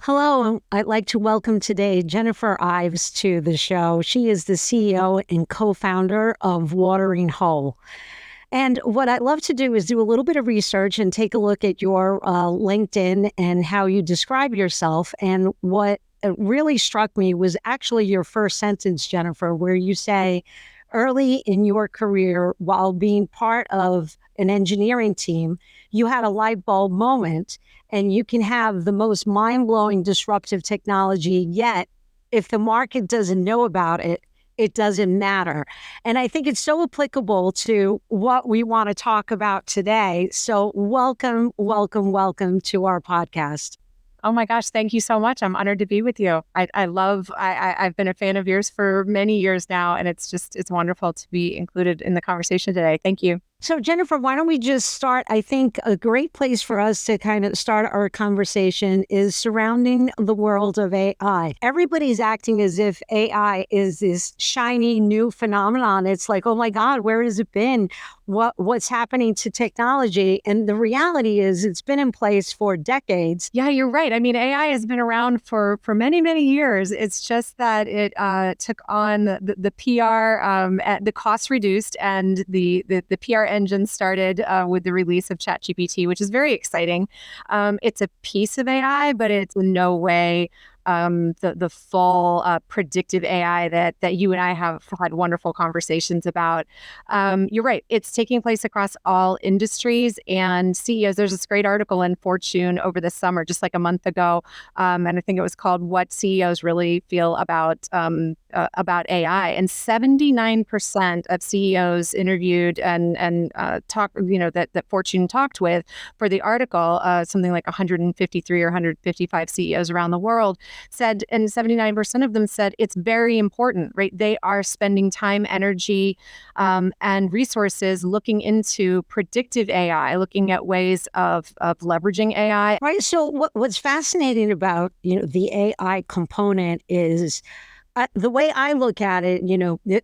Hello, I'd like to welcome today Jennifer Ives to the show. She is the CEO and co-founder of Watering Hole. And what I'd love to do is do a little bit of research and take a look at your LinkedIn and how you describe yourself. And what really struck me was actually your first sentence, Jennifer, where you say, early in your career, while being part of an engineering team, you had a light bulb moment, and you can have the most mind-blowing disruptive technology, yet if the market doesn't know about it, it doesn't matter. And I think it's so applicable to what we want to talk about today. So welcome, welcome, welcome to our podcast. Oh my gosh, thank you so much. I'm honored to be with you. I've been a fan of yours for many years now, and it's wonderful to be included in the conversation today. Thank you. So, Jennifer, why don't we just start? I think a great place for us to kind of start our conversation is surrounding the world of AI. Everybody's acting as if AI is this shiny new phenomenon. It's like, oh my God, where has it been? What's happening to technology? And the reality is it's been in place for decades. Yeah, you're right. I mean, AI has been around for many, many years. It's just that it took on the PR, the cost reduced, and the PR engine started with the release of ChatGPT, which is very exciting. It's a piece of AI, but it's in no way the full predictive AI that you and I have had wonderful conversations about. You're right. It's taking place across all industries and CEOs. There's this great article in Fortune over the summer, just like a month ago, and I think it was called "What CEOs Really Feel About AI." And 79% of CEOs interviewed and talked, that Fortune talked with for the article, something like 153 or 155 CEOs around the world said, and 79% of them said it's very important, right? They are spending time, energy, and resources looking into predictive AI, looking at ways of leveraging AI. Right. So what's fascinating about, the AI component is the way I look at it,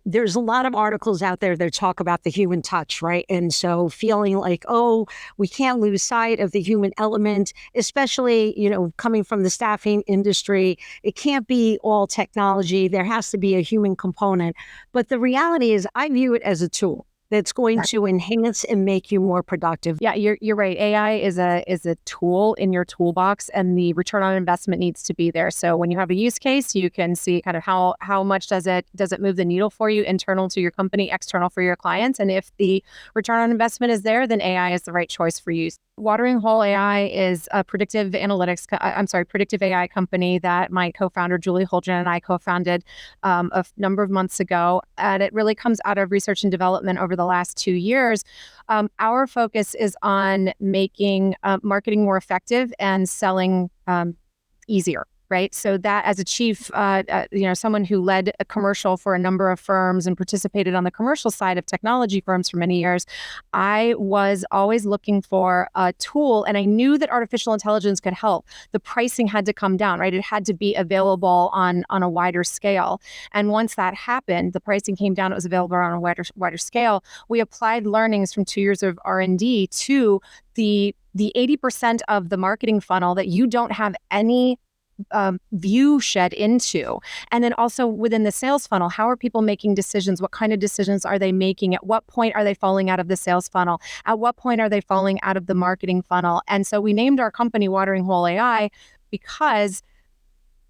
there's a lot of articles out there that talk about the human touch, right? And so feeling like, oh, we can't lose sight of the human element, especially, coming from the staffing industry. It can't be all technology. There has to be a human component. But the reality is I view it as a tool that's going to enhance and make you more productive. Yeah, you're right. AI is a tool in your toolbox, and the return on investment needs to be there. So when you have a use case, you can see kind of how much does it move the needle for you, internal to your company, external for your clients. And if the return on investment is there, then AI is the right choice for you. Watering Hole AI is a predictive AI company that my co-founder Julie Holdren and I co-founded a number of months ago, and it really comes out of research and development over the last 2 years. Our focus is on making marketing more effective and selling easier. Right. So that as a chief, someone who led a commercial for a number of firms and participated on the commercial side of technology firms for many years, I was always looking for a tool, and I knew that artificial intelligence could help. The pricing had to come down, right? It had to be available on a wider scale. And once that happened, the pricing came down, it was available on a wider scale. We applied learnings from 2 years of R&D to the 80% of the marketing funnel that you don't have any view shed into. And then also within the sales funnel, how are people making decisions? What kind of decisions are they making? At what point are they falling out of the sales funnel? At what point are they falling out of the marketing funnel? And so we named our company Watering Hole AI because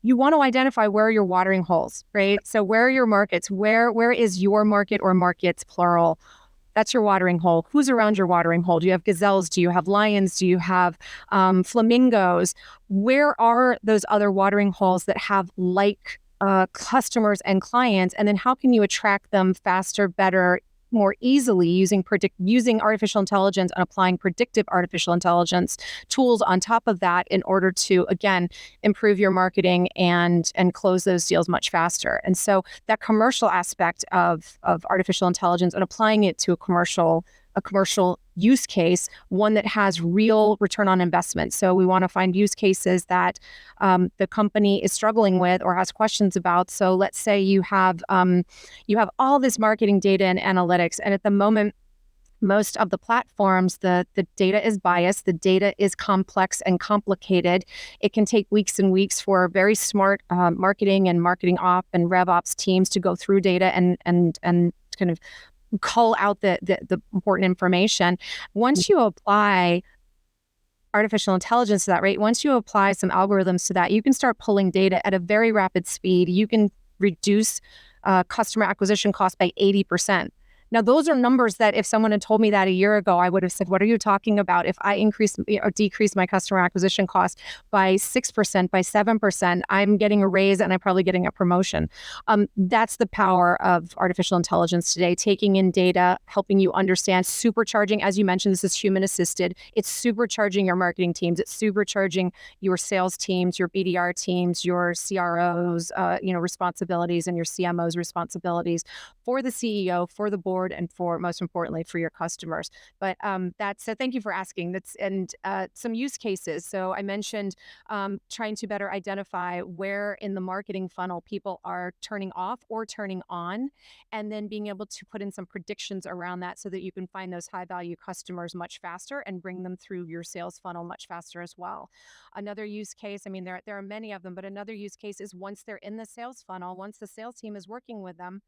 you want to identify where are your watering holes, right? So where are your markets? Where is your market, or markets plural? That's your watering hole. Who's around your watering hole? Do you have gazelles? Do you have lions? Do you have flamingos? Where are those other watering holes that have customers and clients? And then how can you attract them faster, better, more easily using artificial intelligence and applying predictive artificial intelligence tools on top of that in order to, again, improve your marketing and close those deals much faster. And so that commercial aspect of artificial intelligence and applying it to a commercial use case, one that has real return on investment. So we want to find use cases that the company is struggling with or has questions about. So let's say you have all this marketing data and analytics, and at the moment most of the platforms, the data is biased, the data is complex and complicated. It can take weeks and weeks for very smart marketing and marketing op and rev ops teams to go through data and kind of cull out the important information. Once you apply artificial intelligence to that, right? Once you apply some algorithms to that, you can start pulling data at a very rapid speed. You can reduce customer acquisition cost by 80%. Now, those are numbers that if someone had told me that a year ago, I would have said, what are you talking about? If I increase or decrease my customer acquisition cost by 6%, by 7%, I'm getting a raise and I'm probably getting a promotion. That's the power of artificial intelligence today, taking in data, helping you understand, supercharging, as you mentioned, this is human assisted. It's supercharging your marketing teams. It's supercharging your sales teams, your BDR teams, your CROs, responsibilities, and your CMOs responsibilities for the CEO, for the board, and for most importantly for your customers. But that's thank you for asking. That's and some use cases. So I mentioned trying to better identify where in the marketing funnel people are turning off or turning on, and then being able to put in some predictions around that so that you can find those high value customers much faster and bring them through your sales funnel much faster as well. Another use case, I mean, there are many of them, but another use case is once they're in the sales funnel, once the sales team is working with them,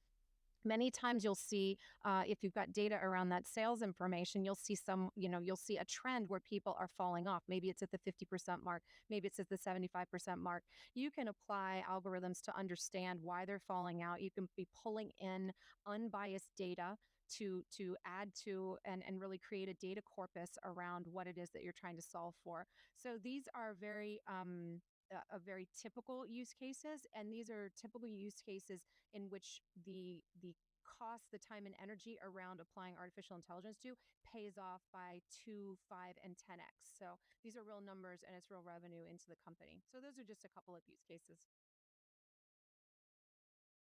many times you'll see if you've got data around that sales information, you'll see a trend where people are falling off. Maybe it's at the 50% mark, maybe it's at the 75% mark. You can apply algorithms to understand why they're falling out. You can be pulling in unbiased data to add to and really create a data corpus around what it is that you're trying to solve for. So these are very typical use cases, and these are typical use cases in which the cost, the time and energy around applying artificial intelligence to pays off by 2, 5, and 10x. So these are real numbers and it's real revenue into the company. So those are just a couple of use cases.